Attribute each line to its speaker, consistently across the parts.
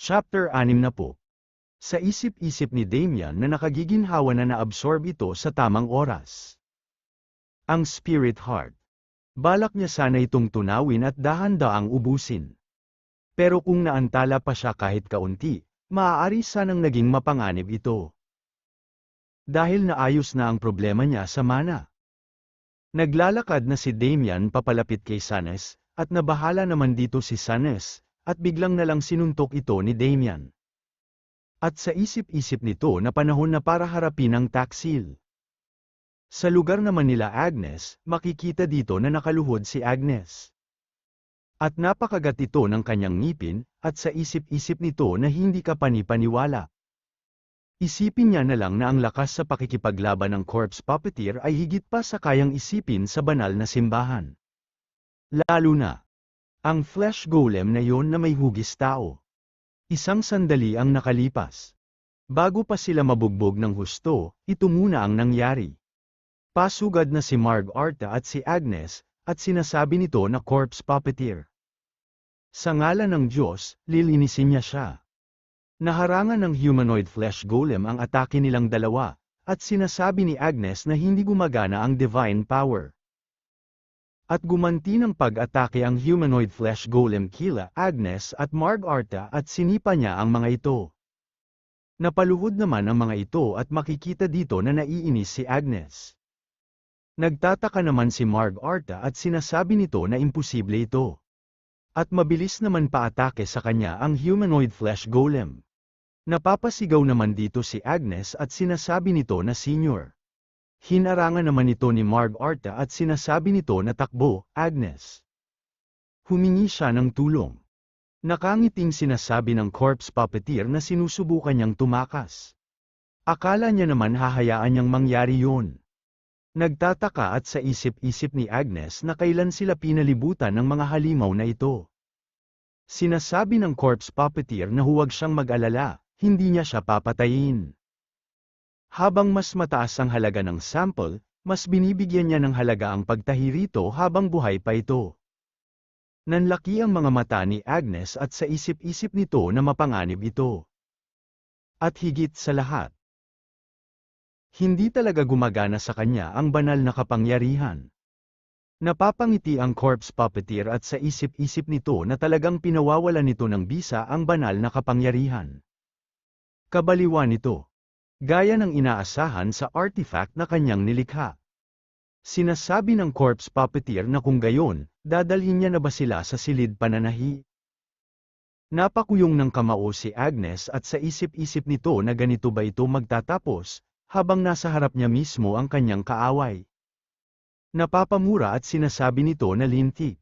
Speaker 1: Chapter 60. Sa isip-isip ni Damian na nakagiginhawa na naabsorb ito sa tamang oras. Ang Spirit Heart. Balak niya sana itong tunawin at dahan-daang ubusin. Pero kung naantala pa siya kahit kaunti, maaari sanang naging mapanganib ito. Dahil naayos na ang problema niya sa mana. Naglalakad na si Damian papalapit kay Sanes, at nabahala naman dito si Sanes, at biglang nalang sinuntok ito ni Damian. At sa isip-isip nito na panahon na para harapin ang taksil. Sa lugar naman nila Agnes, makikita dito na nakaluhod si Agnes. At napakagat ito ng kanyang ngipin, at sa isip-isip nito na hindi ka panipaniwala. Isipin niya na lang na ang lakas sa pakikipaglaban ng corpse puppeteer ay higit pa sa kayang isipin sa banal na simbahan. Lalo na, ang flesh golem na yon na may hugis tao. Isang sandali ang nakalipas. Bago pa sila mabugbog ng husto, ito muna ang nangyari. Pasugad na si Marg-Arta at si Agnes, at sinasabi nito na corpse puppeteer. Sa ngalan ng Diyos, lilinisin niya siya. Naharangan ng humanoid flesh golem ang atake nilang dalawa, at sinasabi ni Agnes na hindi gumagana ang divine power. At gumanti ng pag-atake ang humanoid flesh golem kila Agnes at Marg-Arta at sinipa niya ang mga ito. Napaluhod naman ang mga ito at makikita dito na naiinis si Agnes. Nagtataka naman si Marg-Arta at sinasabi nito na imposible ito. At mabilis naman paatake sa kanya ang humanoid flesh golem. Napapasigaw naman dito si Agnes at sinasabi nito na senior. Hinarangan naman ito ni Marg-Arta at sinasabi nito na takbo, Agnes. Humingi siya ng tulong. Nakangiting sinasabi ng corpse puppeteer na sinusubukan niyang tumakas. Akala niya naman hahayaan niyang mangyari yun. Nagtataka at sa isip-isip ni Agnes na kailan sila pinalibutan ng mga halimaw na ito. Sinasabi ng corpse puppeteer na huwag siyang mag-alala, hindi niya siya papatayin. Habang mas mataas ang halaga ng sample, mas binibigyan niya ng halaga ang pagtahi rito habang buhay pa ito. Nanlaki ang mga mata ni Agnes at sa isip-isip nito na mapanganib ito. At higit sa lahat, hindi talaga gumagana sa kanya ang banal na kapangyarihan. Napapangiti ang corpse puppeteer at sa isip-isip nito na talagang pinawawalan nito ng bisa ang banal na kapangyarihan. Kabaliwan nito. Gaya ng inaasahan sa artifact na kanyang nilikha. Sinasabi ng corpse puppeteer na kung gayon, dadalhin niya na ba sila sa silid pananahi? Napakuyong ng kamao si Agnes at sa isip-isip nito na ganito ba ito magtatapos, habang nasa harap niya mismo ang kanyang kaaway. Napapamura at sinasabi nito na lintik.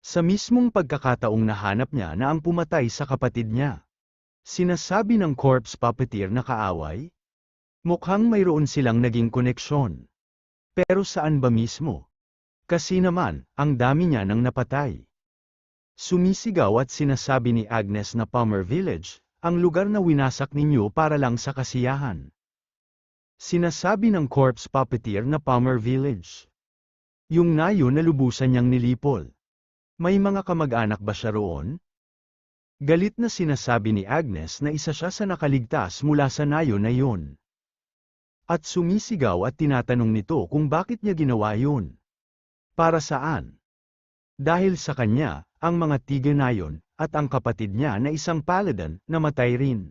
Speaker 1: Sa mismong pagkakataong nahanap niya na ang pumatay sa kapatid niya. Sinasabi ng corpse puppeteer na kaaway? Mukhang mayroon silang naging koneksyon. Pero saan ba mismo? Kasi naman, ang dami niya nang napatay. Sumisigaw at sinasabi ni Agnes na Palmer Village, ang lugar na winasak ninyo para lang sa kasiyahan. Sinasabi ng corpse puppeteer na Palmer Village. Yung nayo na lubusan niyang nilipol. May mga kamag-anak ba siya roon? Galit na sinasabi ni Agnes na isa siya sa nakaligtas mula sa nayo na yun. At sumisigaw at tinatanong nito kung bakit niya ginawa yun. Para saan? Dahil sa kanya, ang mga tiga nayon, at ang kapatid niya na isang paladin, namatay rin.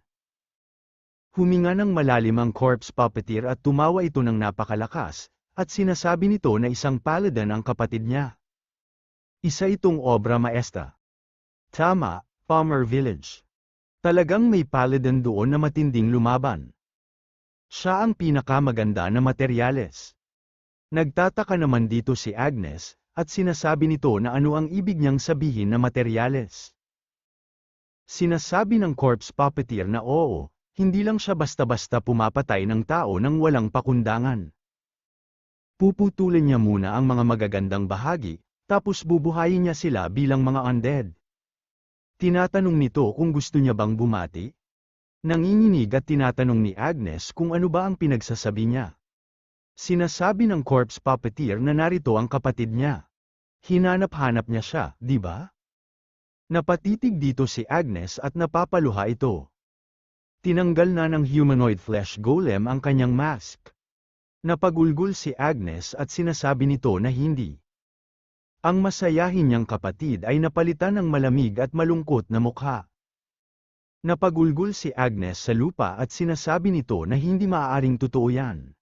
Speaker 1: Huminga ng malalim ang corpse puppeteer at tumawa ito ng napakalakas, at sinasabi nito na isang paladin ang kapatid niya. Isa itong obra maestra. Tama, Palmer Village. Talagang may paladin doon na matinding lumaban. Siya ang pinakamaganda na materyales. Nagtataka naman dito si Agnes, at sinasabi nito na ano ang ibig niyang sabihin na materyales. Sinasabi ng corpse puppeteer na oo, hindi lang siya basta-basta pumapatay ng tao nang walang pakundangan. Puputulin niya muna ang mga magagandang bahagi, tapos bubuhayin niya sila bilang mga undead. Tinatanong nito kung gusto niya bang bumati. Nanginginig at tinatanong ni Agnes kung ano ba ang pinagsasabi niya. Sinasabi ng corpse puppeteer na narito ang kapatid niya. Hinanap-hanap niya siya, di ba? Napatitig dito si Agnes at napapaluha ito. Tinanggal na ng humanoid flesh golem ang kanyang mask. Napagulgol si Agnes at sinasabi nito na hindi. Ang masayahin niyang kapatid ay napalitan ng malamig at malungkot na mukha. Napagulgol si Agnes sa lupa at sinasabi nito na hindi maaaring totoo yan.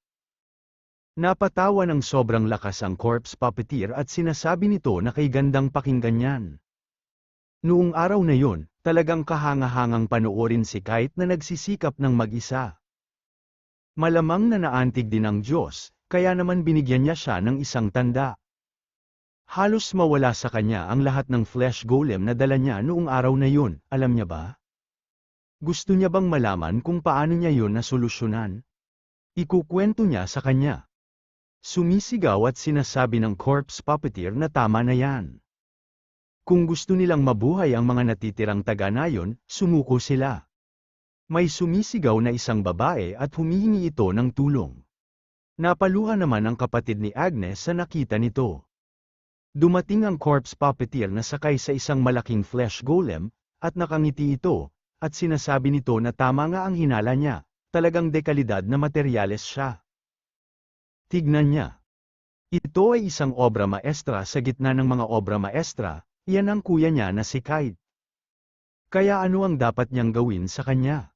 Speaker 1: Napatawa ng sobrang lakas ang corpse puppeteer at sinasabi nito na kay gandang pakinggan yan. Noong araw na yun, talagang kahanga-hangang panoorin si Kite na nagsisikap ng mag-isa. Malamang na naantig din ang Diyos, kaya naman binigyan niya siya ng isang tanda. Halos mawala sa kanya ang lahat ng flesh golem na dala niya noong araw na yun, alam niya ba? Gusto niya bang malaman kung paano niya yun nasolusyonan? Ikukwento niya sa kanya. Sumisigaw at sinasabi ng corpse puppeteer na tama na yan. Kung gusto nilang mabuhay ang mga natitirang taga-nayon, sumuko sila. May sumisigaw na isang babae at humihingi ito ng tulong. Napaluha naman ang kapatid ni Agnes sa nakita nito. Dumating ang corpse puppeteer na sakay sa isang malaking flesh golem, at nakangiti ito, at sinasabi nito na tama nga ang hinala niya, talagang dekalidad na materyales siya. Tignan niya. Ito ay isang obra maestra sa gitna ng mga obra maestra, yan ang kuya niya na si Kite. Kaya ano ang dapat niyang gawin sa kanya?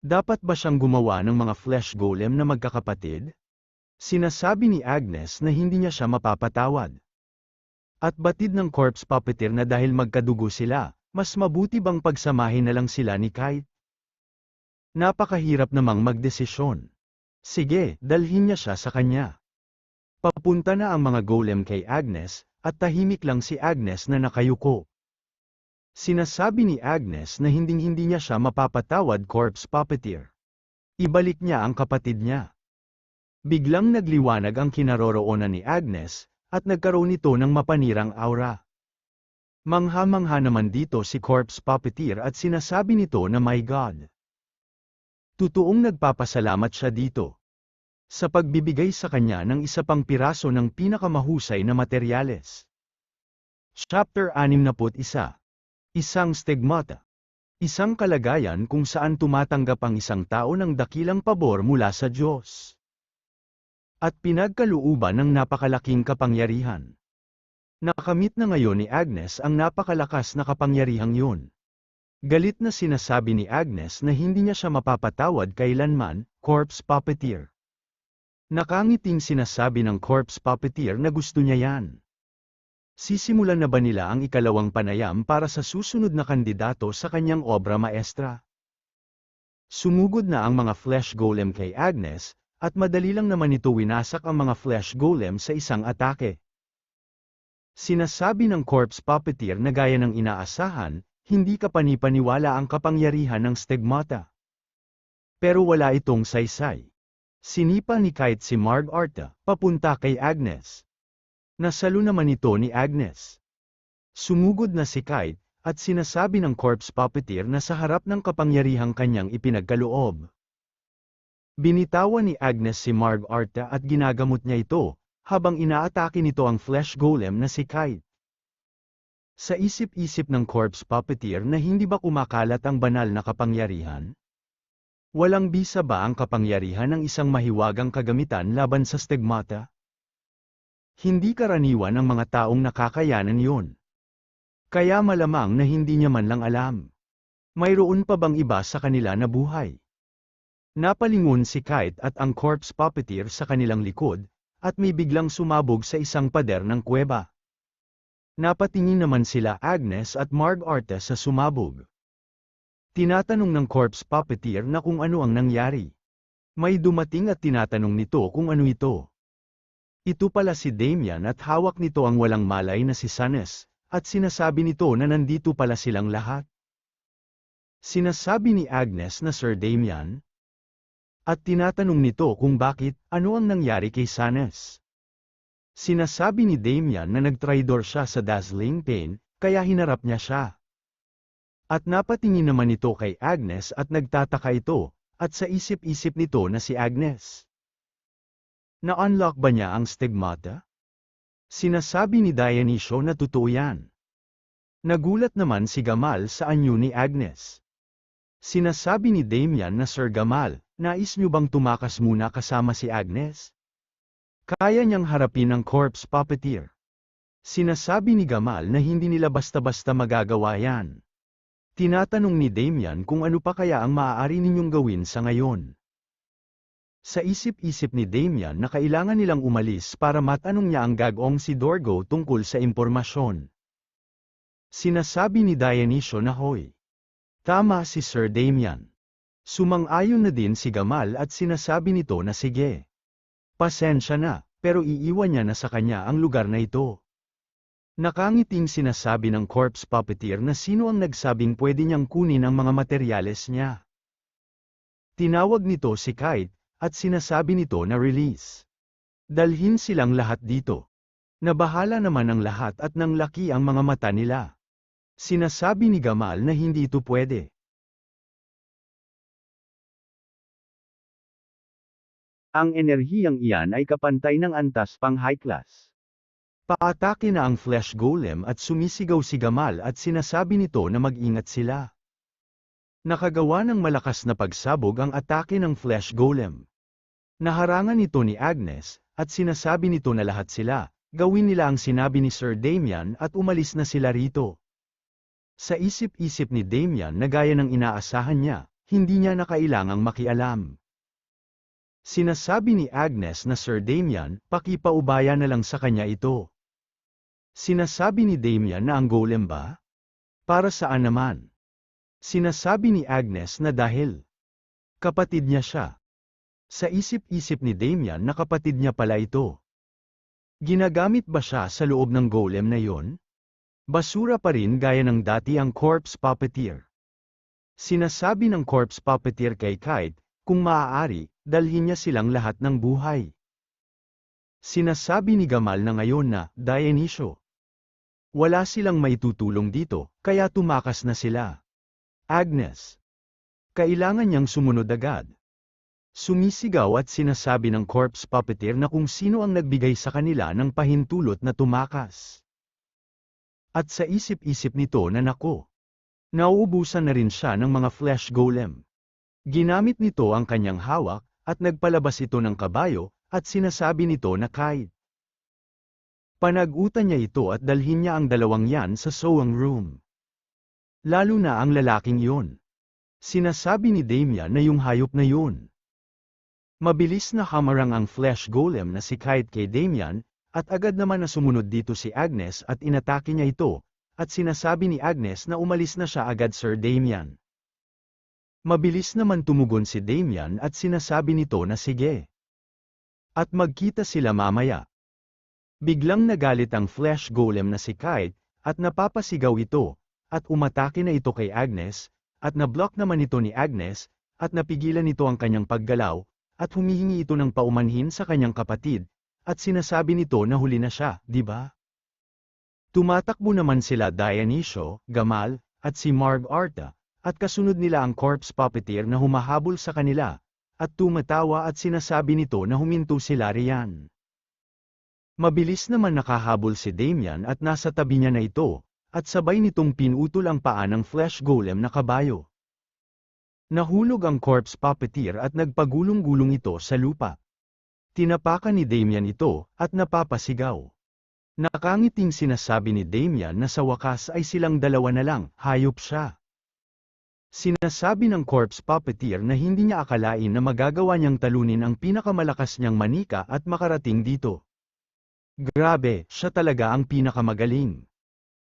Speaker 1: Dapat ba siyang gumawa ng mga flesh golem na magkakapatid? Sinasabi ni Agnes na hindi niya siya mapapatawad. At batid ng corpse puppeteer na dahil magkadugo sila, mas mabuti bang pagsamahin na lang sila ni Kite? Napakahirap namang magdesisyon. Sige, dalhin niya siya sa kanya. Papunta na ang mga golem kay Agnes, at tahimik lang si Agnes na nakayuko. Sinasabi ni Agnes na hinding-hindi niya siya mapapatawad corpse puppeteer. Ibalik niya ang kapatid niya. Biglang nagliwanag ang kinaroroonan ni Agnes, at nagkaroon ito ng mapanirang aura. Mangha-mangha naman dito si corpse puppeteer at sinasabi nito na my God. Totoong nagpapasalamat siya dito. Sa pagbibigay sa kanya ng isa pang piraso ng pinakamahusay na materyales. Chapter 61. Isang stigmata. Isang kalagayan kung saan tumatanggap ang isang tao ng dakilang pabor mula sa Diyos. At pinagkalooban ng napakalaking kapangyarihan. Nakamit na ngayon ni Agnes ang napakalakas na kapangyarihang yun. Galit na sinasabi ni Agnes na hindi niya siya mapapatawad kailanman, corpse puppeteer. Nakangiting sinasabi ng corpse puppeteer na gusto niya yan. Sisimulan na ba nila ang ikalawang panayam para sa susunod na kandidato sa kanyang obra maestra? Sumugod na ang mga flesh golem kay Agnes, at madali lang naman ito winasak ang mga flesh golem sa isang atake. Sinasabi ng corpse puppeteer na gaya ng inaasahan, hindi kapanipaniwala ang kapangyarihan ng stigmata. Pero wala itong saysay. Sinipa ni Kite si Marg Arta, papunta kay Agnes. Nasalo naman ito ni Agnes. Sumugod na si Kite, at sinasabi ng corpse puppeteer na sa harap ng kapangyarihang kanyang ipinagkaloob. Binitawan ni Agnes si Marg Arta at ginagamot niya ito, habang inaatake nito ang flesh golem na si Kite. Sa isip-isip ng corpse puppeteer na hindi ba kumakalat ang banal na kapangyarihan? Walang bisa ba ang kapangyarihan ng isang mahiwagang kagamitan laban sa stigmata? Hindi karaniwan ang mga taong nakakayanan yun. Kaya malamang na hindi niya man lang alam. Mayroon pa bang iba sa kanila na buhay? Napalingon si Kite at ang corpse puppeteer sa kanilang likod, at may biglang sumabog sa isang pader ng kuweba. Napatingin naman sila Agnes at Marg Arta sa sumabog. Tinatanong ng corpse puppeteer na kung ano ang nangyari. May dumating at tinatanong nito kung ano ito. Ito pala si Damian at hawak nito ang walang malay na si Sanes, at sinasabi nito na nandito pala silang lahat. Sinasabi ni Agnes na Sir Damian. At tinatanong nito kung bakit, ano ang nangyari kay Sanes. Sinasabi ni Damian na nagtraidor siya sa Dazzling Pain, kaya hinarap niya siya. At napatingin naman ito kay Agnes at nagtataka ito, at sa isip-isip nito na si Agnes. Na-unlock ba niya ang stigmata? Sinasabi ni Dionyso na totoo yan. Nagulat naman si Gamal sa anyo ni Agnes. Sinasabi ni Damian na Sir Gamal, nais niyo bang tumakas muna kasama si Agnes? Kaya niyang harapin ang corpse puppeteer. Sinasabi ni Gamal na hindi nila basta-basta magagawa yan. Tinatanong ni Damian kung ano pa kaya ang maaari ninyong gawin sa ngayon. Sa isip-isip ni Damian na kailangan nilang umalis para matanong niya ang gagong si Dorgo tungkol sa impormasyon. Sinasabi ni Dionyso na hoy. Tama si Sir Damian. Sumang-ayon na din si Gamal at sinasabi nito na sige. Pasensya na, pero iiwan niya na sa kanya ang lugar na ito. Nakangiting sinasabi ng corpse puppeteer na sino ang nagsabing pwede niyang kunin ang mga materyales niya. Tinawag nito si Kite, at sinasabi nito na release. Dalhin silang lahat dito. Nabahala naman ang lahat at nang laki ang mga mata nila. Sinasabi ni Gamal na hindi ito pwede. Ang enerhiyang iyan ay kapantay ng antas pang high class. Paatake na ang flesh golem at sumisigaw si Gamal at sinasabi nito na mag-ingat sila. Nakagawa ng malakas na pagsabog ang atake ng flesh golem. Naharangan ito ni Agnes, at sinasabi nito na lahat sila, gawin nila ang sinabi ni Sir Damian at umalis na sila rito. Sa isip-isip ni Damian na gaya ng inaasahan niya, hindi niya na kailangang makialam. Sinasabi ni Agnes na Sir Damian, pakipaubaya na lang sa kanya ito. Sinasabi ni Damian na ang golem ba? Para saan naman? Sinasabi ni Agnes na dahil kapatid niya siya. Sa isip-isip ni Damian na kapatid niya pala ito. Ginagamit ba siya sa loob ng golem na yon? Basura pa rin gaya ng dati ang corpse puppeteer. Sinasabi ng corpse puppeteer kay Kite, kung maaari, dalhin niya silang lahat ng buhay. Sinasabi ni Gamal na ngayon na, Dionyso. Wala silang maitutulong dito, kaya tumakas na sila. Agnes. Kailangan niyang sumunod agad. Sumisigaw at sinasabi ng corpse puppeteer na kung sino ang nagbigay sa kanila ng pahintulot na tumakas. At sa isip-isip nito na nako. Nauubusan na rin siya ng mga flesh golem. Ginamit nito ang kanyang hawak, at nagpalabas ito ng kabayo, at sinasabi nito na Kite. Panag-utan niya ito at dalhin niya ang dalawang yan sa sewing room. Lalo na ang lalaking iyon. Sinasabi ni Damian na yung hayop na yun. Mabilis na hamarang ang flesh golem na si Kite kay Damian, at agad naman na sumunod dito si Agnes at inatake niya ito, at sinasabi ni Agnes na umalis na siya agad Sir Damian. Mabilis naman tumugon si Damian at sinasabi nito na sige. At magkita sila mamaya. Biglang nagalit ang flesh golem na si Kite, at napapasigaw ito, at umatake na ito kay Agnes, at nablock naman ito ni Agnes, at napigilan nito ang kanyang paggalaw, at humihingi ito ng paumanhin sa kanyang kapatid, at sinasabi nito na huli na siya, di ba? Tumatakbo naman sila Dionyso, Gamal, at si Marg Arta, at kasunod nila ang corpse puppeteer na humahabol sa kanila, at tumatawa at sinasabi nito na huminto sila riyan. Mabilis naman nakahabol si Damian at nasa tabi niya na ito, at sabay nitong pinutol ang paa ng flesh golem na kabayo. Nahulog ang corpse puppeteer at nagpagulong-gulong ito sa lupa. Tinapakan ni Damian ito, at napapasigaw. Nakangiting sinasabi ni Damian na sa wakas ay silang dalawa na lang, hayop siya. Sinasabi ng corpse puppeteer na hindi niya akalain na magagawa niyang talunin ang pinakamalakas niyang manika at makarating dito. Grabe, siya talaga ang pinakamagaling.